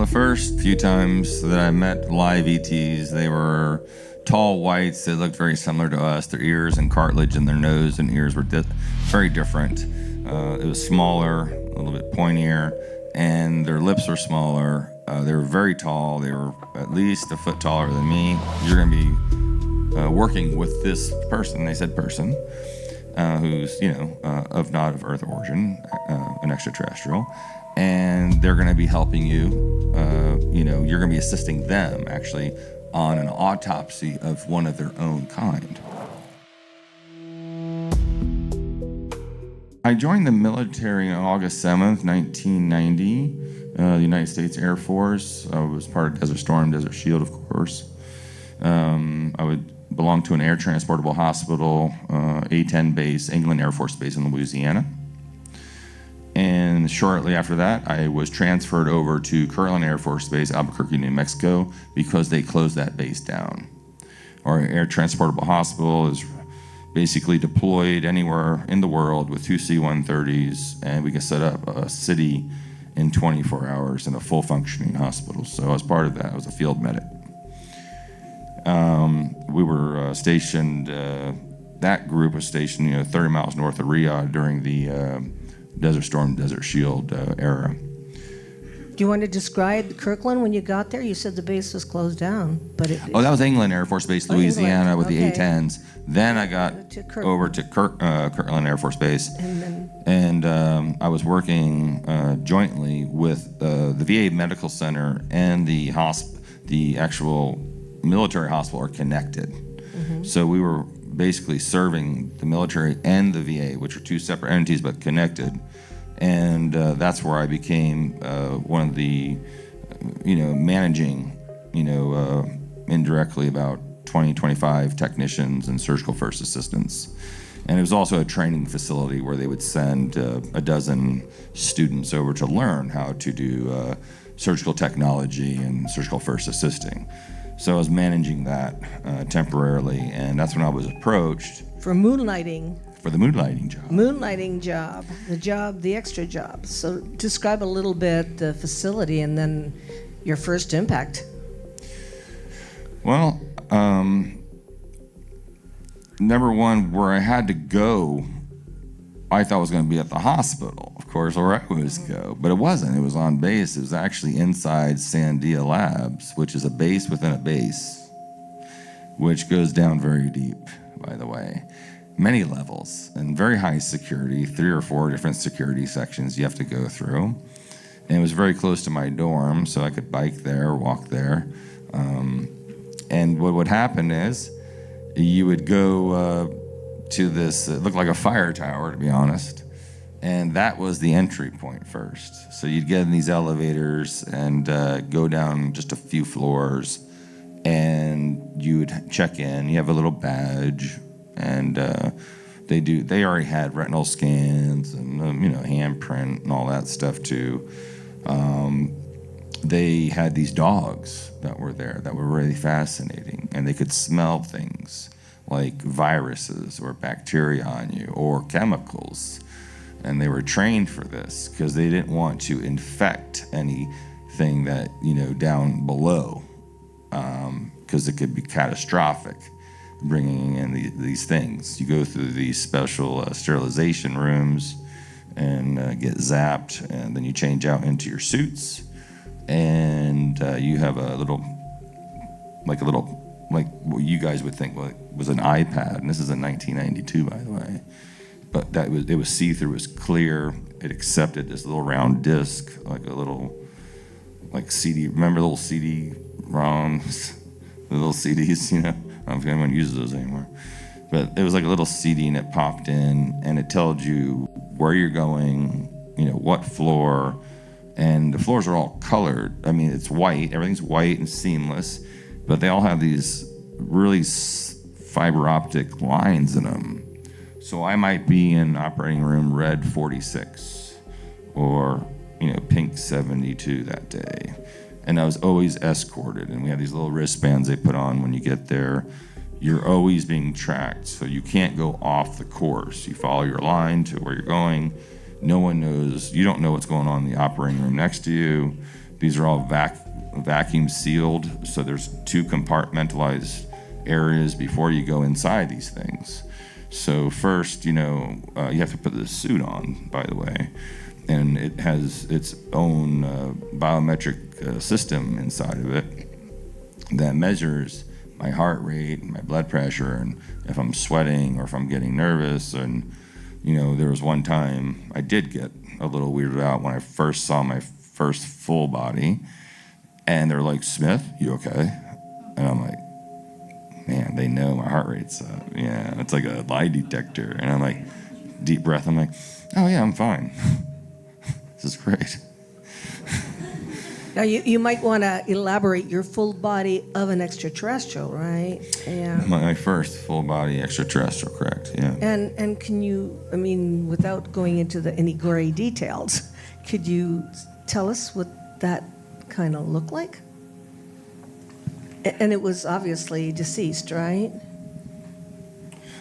the first few times that I met live ETs, they were tall whites. They looked very similar to us. Their ears and cartilage in their nose and ears were very different. It was smaller, a little bit pointier, and their lips were smaller. They were very tall. They were at least a foot taller than me. You're going to be working with this person, they said person, who's, of not of Earth origin, an extraterrestrial. And they're going to be helping you. You're going to be assisting them, actually, on an autopsy of one of their own kind. I joined the military on August 7th, 1990, the United States Air Force. I was part of Desert Storm, Desert Shield, of course. I would belong to an air transportable hospital, A-10 base, England Air Force Base in Louisiana. And shortly after that, I was transferred over to Kirtland Air Force Base, Albuquerque, New Mexico, because they closed that base down. Our air transportable hospital is basically deployed anywhere in the world with 2 C-130s, and we can set up a city in 24 hours in a full functioning hospital. So I was part of that. I was a field medic. We were stationed, that group was stationed 30 miles north of Riyadh during the Desert Storm, Desert Shield era. Do you want to describe Kirtland when you got there? You said the base was closed down, but that was England Air Force Base, Louisiana, with the A-10s. Then I got over to Kirtland Air Force Base, and I was working jointly with the VA Medical Center and the actual military hospital are connected. Mm-hmm. So we were basically serving the military and the VA, which are two separate entities but connected. And that's where I became one of the, managing, indirectly about 20, 25 technicians and surgical first assistants. And it was also a training facility where they would send a dozen students over to learn how to do surgical technology and surgical first assisting. So I was managing that temporarily, and that's when I was approached. For moonlighting. For the moonlighting job. Moonlighting job, the extra job. So describe a little bit the facility and then your first impact. Well, number one, where I had to go, I thought I was going to be at the hospital, of course, where I was go. But it wasn't. It was on base. It was actually inside Sandia Labs, which is a base within a base, which goes down very deep, by the way. Many levels and very high security, 3 or 4 different security sections you have to go through. And it was very close to my dorm, so I could bike there, walk there. And what would happen is you would go to this, it looked like a fire tower, to be honest. And that was the entry point first. So you'd get in these elevators and go down just a few floors, and you would check in. You have a little badge, and they already had retinal scans and handprint and all that stuff too. They had these dogs that were there that were really fascinating, and they could smell things like viruses or bacteria on you or chemicals. And they were trained for this because they didn't want to infect anything that, down below, because it could be catastrophic bringing in these things. You go through these special sterilization rooms and get zapped, and then you change out into your suits, and you have a little, like what you guys would think was an iPad, and this is in 1992, by the way. But it was see-through, it was clear. It accepted this little round disc, like a little, like CD. Remember the little CD-ROMs, the little CDs? I don't know if anyone uses those anymore. But it was like a little CD, and it popped in, and it told you where you're going, what floor, and the floors are all colored. I mean, it's white. Everything's white and seamless, but they all have these really fiber optic lines in them. So I might be in operating room red 46 or, pink 72 that day. And I was always escorted. And we have these little wristbands they put on when you get there. You're always being tracked, so you can't go off the course. You follow your line to where you're going. No one knows. You don't know what's going on in the operating room next to you. These are all vacuum sealed, so there's 2 compartmentalized areas before you go inside these things. So first, you have to put the suit on, by the way, and it has its own biometric system inside of it that measures my heart rate, my blood pressure, and if I'm sweating or if I'm getting nervous. And there was one time I did get a little weirded out when I first saw my first full body, and they're like, "Smith, you okay?" And I'm like, man, they know my heart rate's up. Yeah, it's like a lie detector. And I'm like, deep breath. I'm like, oh yeah, I'm fine. This is great. Now, you might want to elaborate your full body of an extraterrestrial, right? Yeah. My first full body extraterrestrial, correct? Yeah. And can you, without going into any gory details, could you tell us what that kind of looked like? And it was obviously deceased, right?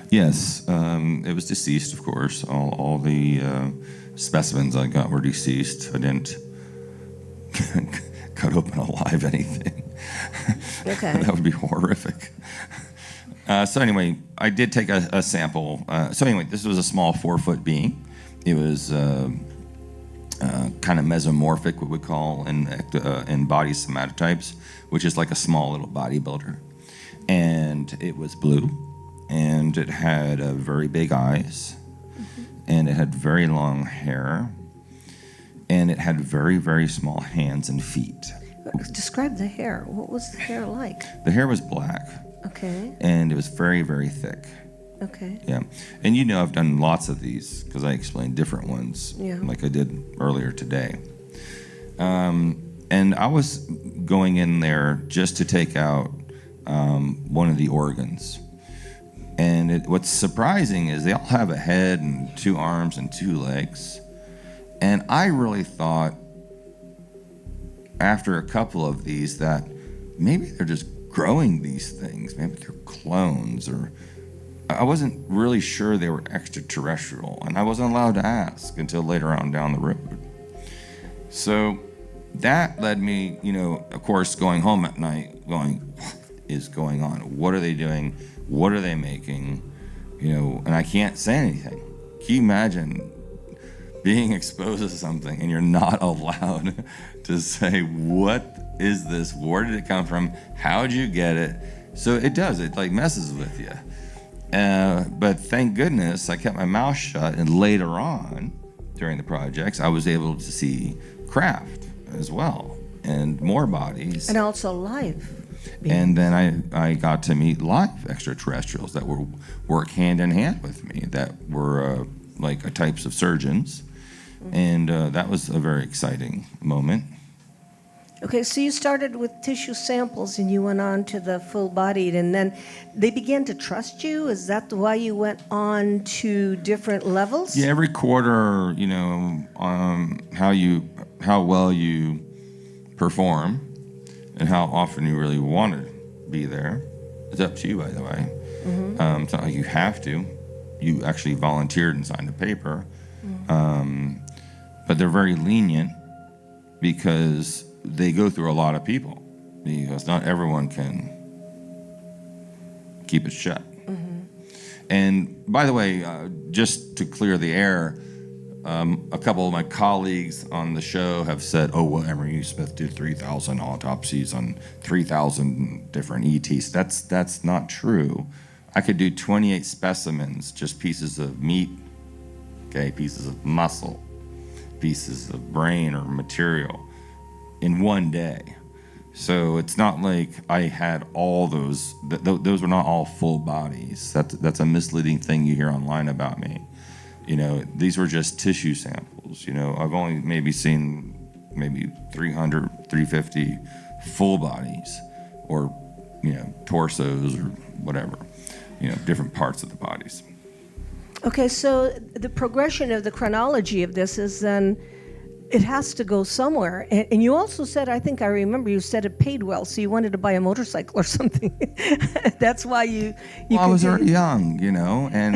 Yes, it was deceased, of course. All the specimens I got were deceased. I didn't cut open alive anything. Okay. That would be horrific. So anyway, I did take a sample. So anyway, this was a small 4-foot being. It was kind of mesomorphic, what we call in body somatotypes, which is like a small little bodybuilder. And it was blue, and it had very big eyes, and it had very long hair, and it had very, very small hands and feet. Describe the hair. What was the hair like? The hair was black. Okay. And it was very, very thick. Okay. Yeah. And I've done lots of these because I explained different ones, like I did earlier today. And I was going in there just to take out one of the organs. And what's surprising is they all have a head and 2 arms and 2 legs. And I really thought after a couple of these that maybe they're just growing these things. Maybe they're clones, or I wasn't really sure they were extraterrestrial, and I wasn't allowed to ask until later on down the road. So that led me, of course, going home at night going, what is going on? What are they doing? What are they making? And I can't say anything. Can you imagine being exposed to something and you're not allowed to say, what is this? Where did it come from? How'd you get it? So it like messes with you. But thank goodness I kept my mouth shut, and later on during the projects I was able to see craft as well and more bodies. And also live. And then I got to meet live extraterrestrials that work hand in hand with me, that were like types of surgeons. And that was a very exciting moment. Okay, so you started with tissue samples and you went on to the full-bodied, and then they began to trust you? Is that why you went on to different levels? Yeah, every quarter, how well you perform and how often you really want to be there. It's up to you, by the way. Mm-hmm. It's not like you have to. You actually volunteered and signed a paper. Mm-hmm. But they're very lenient because they go through a lot of people, because not everyone can keep it shut. Mm-hmm. And by the way, just to clear the air, a couple of my colleagues on the show have said, oh, well, Emery Smith did 3,000 autopsies on 3,000 different ETs. That's not true. I could do 28 specimens, just pieces of meat, pieces of muscle, pieces of brain or material, in one day. So it's not like I had all those. Those were not all full bodies. That's a misleading thing you hear online about me. These were just tissue samples. I've only maybe seen 300, 350 full bodies, or torsos or whatever, different parts of the bodies. Okay, so the progression of the chronology of this is then it has to go somewhere. And you also said, I think I remember you said it paid well, so you wanted to buy a motorcycle or something. That's why you I was very young, and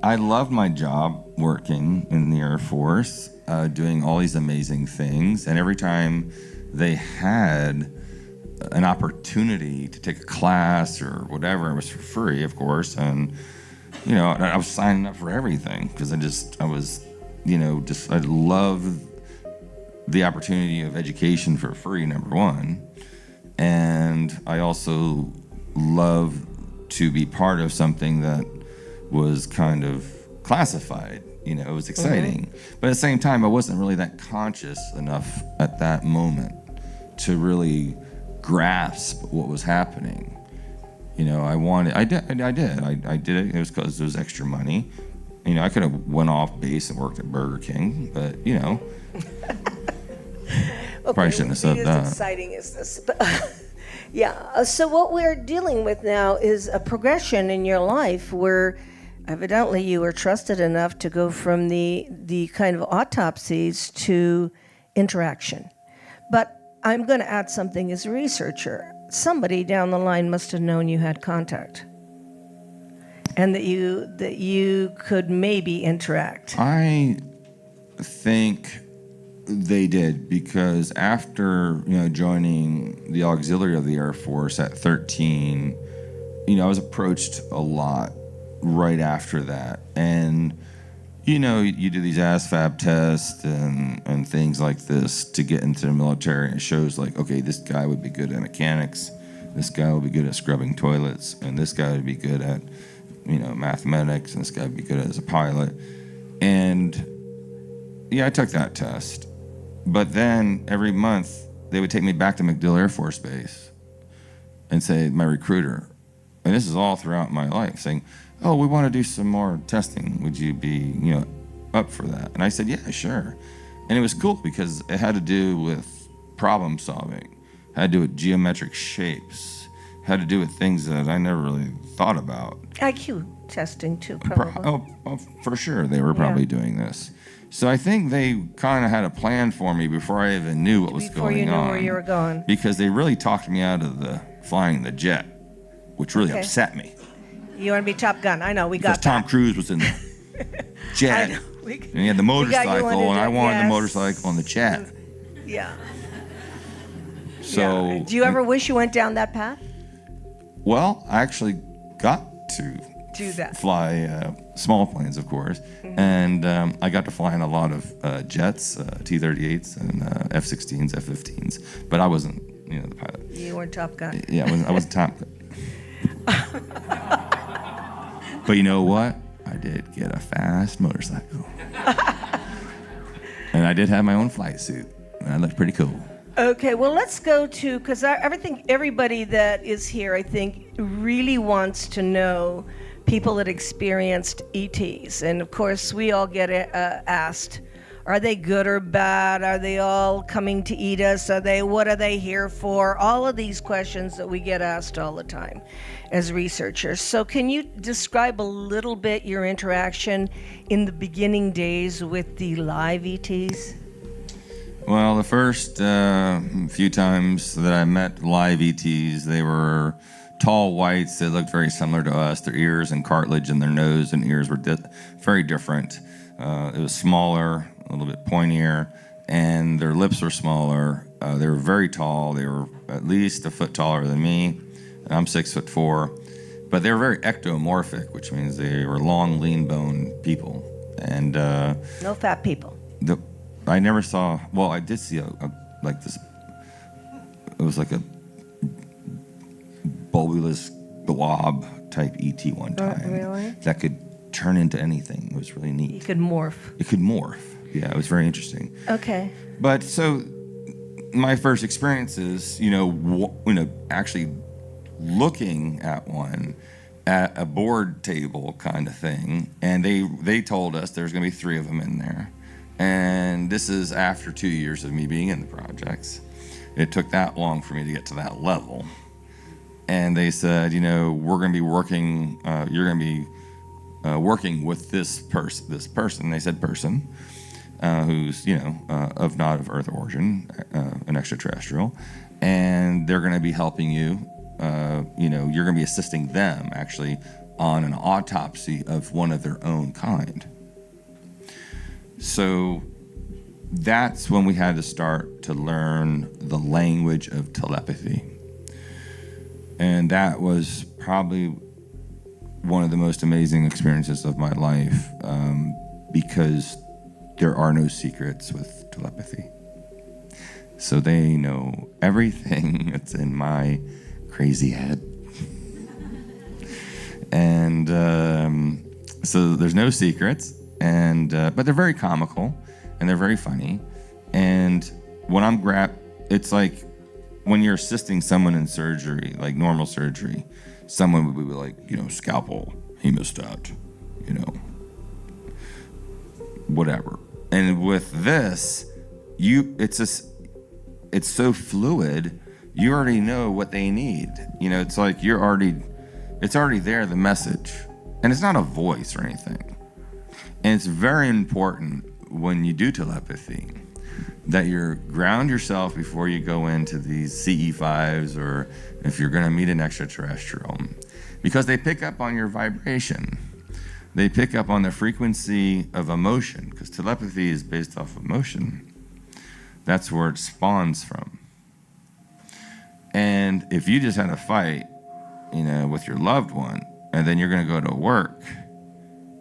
I loved my job. working in the Air Force, doing all these amazing things. And every time they had an opportunity to take a class or whatever, it was for free, of course. And, I was signing up for everything because I love the opportunity of education for free, number one. And I also love to be part of something that was kind of classified. It was exciting. But at the same time, I wasn't really that conscious enough at that moment to really grasp what was happening. I did it. It was because it was extra money. I could have went off base and worked at Burger King, but Okay, probably shouldn't have said that. As exciting as this. Yeah. So what we're dealing with now is a progression in your life where evidently you were trusted enough to go from the kind of autopsies to interaction. But I'm going to add something as a researcher. Somebody down the line must have known you had contact, and that you could maybe interact. I think they did, because after joining the auxiliary of the Air Force at 13, I was approached a lot right after that, and you do these ASVAB tests and things like this to get into the military, and it shows like, okay, this guy would be good at mechanics, this guy would be good at scrubbing toilets, and this guy would be good at mathematics, and this guy would be good as a pilot. And I took that test. But then every month they would take me back to MacDill Air Force Base and say, my recruiter, and this is all throughout my life, saying, oh, we want to do some more testing. Would you be, up for that? And I said, yeah, sure. And it was cool because it had to do with problem solving, had to do with geometric shapes, had to do with things that I never really thought about. IQ testing too, probably. For sure, they were probably doing this. So I think they kind of had a plan for me before I even knew what was going on. Before you knew where you were going. Because they really talked me out of flying the jet, which really upset me. You want to be Top Gun? I know, we got that. Because Tom Cruise was in the jet, and he had the motorcycle, and I wanted the motorcycle on the jet. Yeah. So. Yeah. Do you ever wish you went down that path? Well, I actually got to do that. Fly small planes, of course, and I got to fly in a lot of jets, T-38s and F-16s, F-15s, but I wasn't, the pilot. You weren't Top Gun. Yeah, I wasn't Top Gun. But you know what? I did get a fast motorcycle, and I did have my own flight suit, and I looked pretty cool. Okay, well, let's go to, because everybody that is here, I think, really wants to know people that experienced ETs. And of course, we all get asked, are they good or bad? Are they all coming to eat us? What are they here for? All of these questions that we get asked all the time as researchers. So can you describe a little bit your interaction in the beginning days with the live ETs? Well, the first few times that I met live ETs, they were tall whites. They looked very similar to us. Their ears and cartilage in their nose and ears were very different. It was smaller, a little bit pointier, and their lips were smaller. They were very tall. They were at least a foot taller than me. I'm 6'4", but they were very ectomorphic, which means they were long, lean-boned people. And no fat people. I never saw. Well, I did see like this. It was like a bulbous blob type ET one time. Really? That could turn into anything. It was really neat. It could morph. It could morph. Yeah, it was very interesting. Okay. But so my first experiences, actually looking at one at a board table kind of thing, and they told us there's going to be 3 of them in there. And this is after 2 years of me being in the projects. It took that long for me to get to that level. And they said, we're going to be working, you're going to be working with this person. They said person, who's, not of Earth origin, an extraterrestrial. And they're going to be helping you, you're going to be assisting them actually on an autopsy of one of their own kind. So that's when we had to start to learn the language of telepathy. And that was probably one of the most amazing experiences of my life, because there are no secrets with telepathy. So they know everything that's in my crazy head. And so there's no secrets, and but they're very comical, and they're very funny. And when I'm it's like when you're assisting someone in surgery, like normal surgery, someone would be like, scalpel, hemostat, whatever. And with this, it's so fluid, you already know what they need. It's like it's already there, the message. And it's not a voice or anything. And it's very important when you do telepathy that you ground yourself before you go into these CE5s, or if you're going to meet an extraterrestrial, because they pick up on your vibration. They pick up on the frequency of emotion, because telepathy is based off emotion. That's where it spawns from. And if you just had a fight, with your loved one, and then you're going to go to work,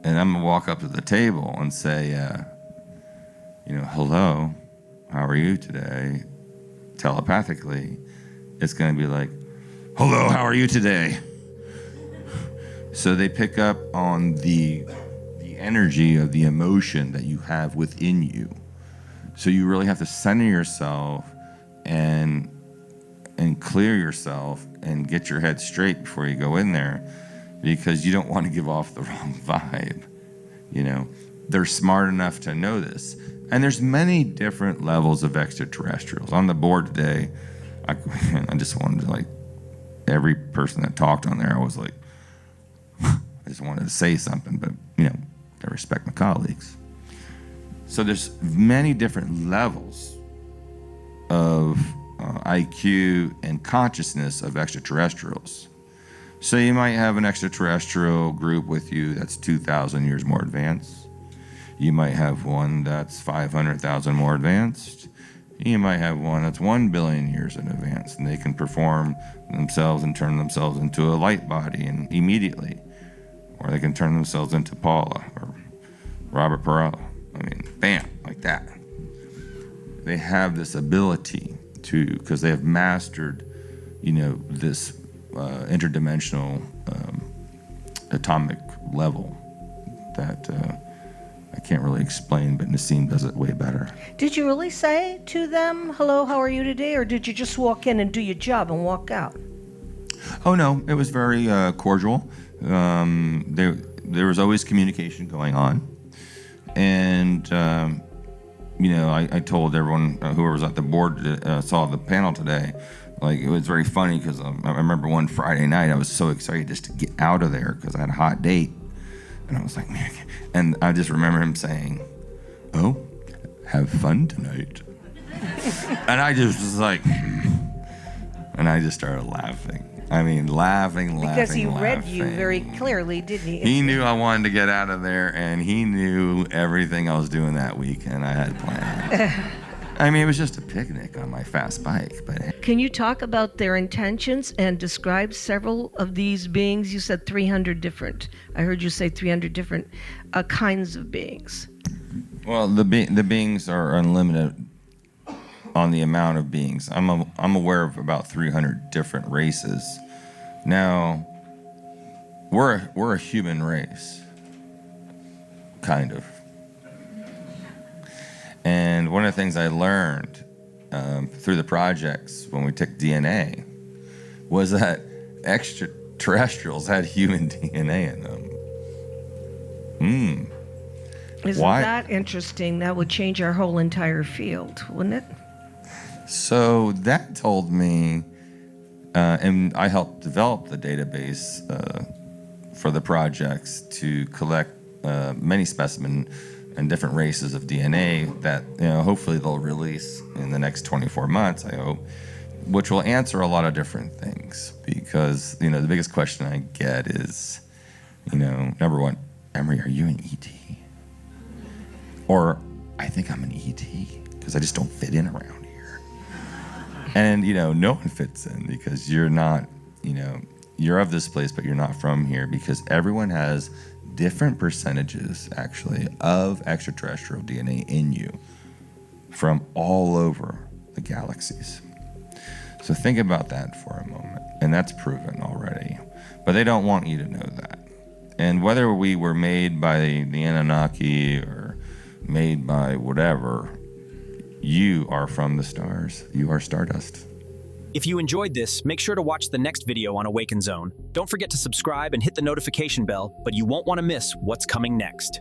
and I'm going to walk up to the table and say, hello, how are you today? Telepathically, it's going to be like, hello, how are you today? So they pick up on the energy of the emotion that you have within you. So you really have to center yourself and clear yourself and get your head straight before you go in there, because you don't want to give off the wrong vibe. They're smart enough to know this. And there's many different levels of extraterrestrials. On the board today, I just wanted to, every person that talked on there, I was like, I just wanted to say something, but, I respect my colleagues. So there's many different levels of IQ and consciousness of extraterrestrials. So you might have an extraterrestrial group with you that's 2,000 years more advanced. You might have one that's 500,000 more advanced. You might have one that's 1 billion years in advance, and they can perform themselves and turn themselves into a light body and immediately. Or they can turn themselves into Paula or Robert Perella. Bam, like that. They have this ability because they have mastered, this interdimensional atomic level that I can't really explain, but Nassim does it way better. Did you really say to them, hello, how are you today? Or did you just walk in and do your job and walk out? Oh, no, it was very cordial. There was always communication going on. And, I told everyone, whoever was at the board, saw the panel today, it was very funny because I remember one Friday night, I was so excited just to get out of there because I had a hot date. And I was like, man, and I just remember him saying, oh, have fun tonight. And I just was like, and I just started laughing. Laughing. Because he read you very clearly, didn't he? He knew I wanted to get out of there, and he knew everything I was doing that week, and I had planned. It was just a picnic on my fast bike. But can you talk about their intentions and describe several of these beings? You said 300 different. I heard you say 300 different kinds of beings. Well, the beings are unlimited on the amount of beings. I'm aware of about 300 different races. Now, we're a human race, kind of. And one of the things I learned through the projects when we took DNA was that extraterrestrials had human DNA in them. Isn't that interesting? That would change our whole entire field, wouldn't it? So that told me, and I helped develop the database for the projects to collect many specimens and different races of DNA that hopefully they'll release in the next 24 months, I hope, which will answer a lot of different things. Because the biggest question I get is, number one, Emery, are you an ET? Or I think I'm an ET because I just don't fit in around here. And, no one fits in because you're not, you're of this place, but you're not from here, because everyone has different percentages, actually, of extraterrestrial DNA in you from all over the galaxies. So think about that for a moment. And that's proven already. But they don't want you to know that. And whether we were made by the Anunnaki or made by whatever, you are from the stars. You are stardust. If you enjoyed this, make sure to watch the next video on Awaken Zone. Don't forget to subscribe and hit the notification bell, but you won't want to miss what's coming next.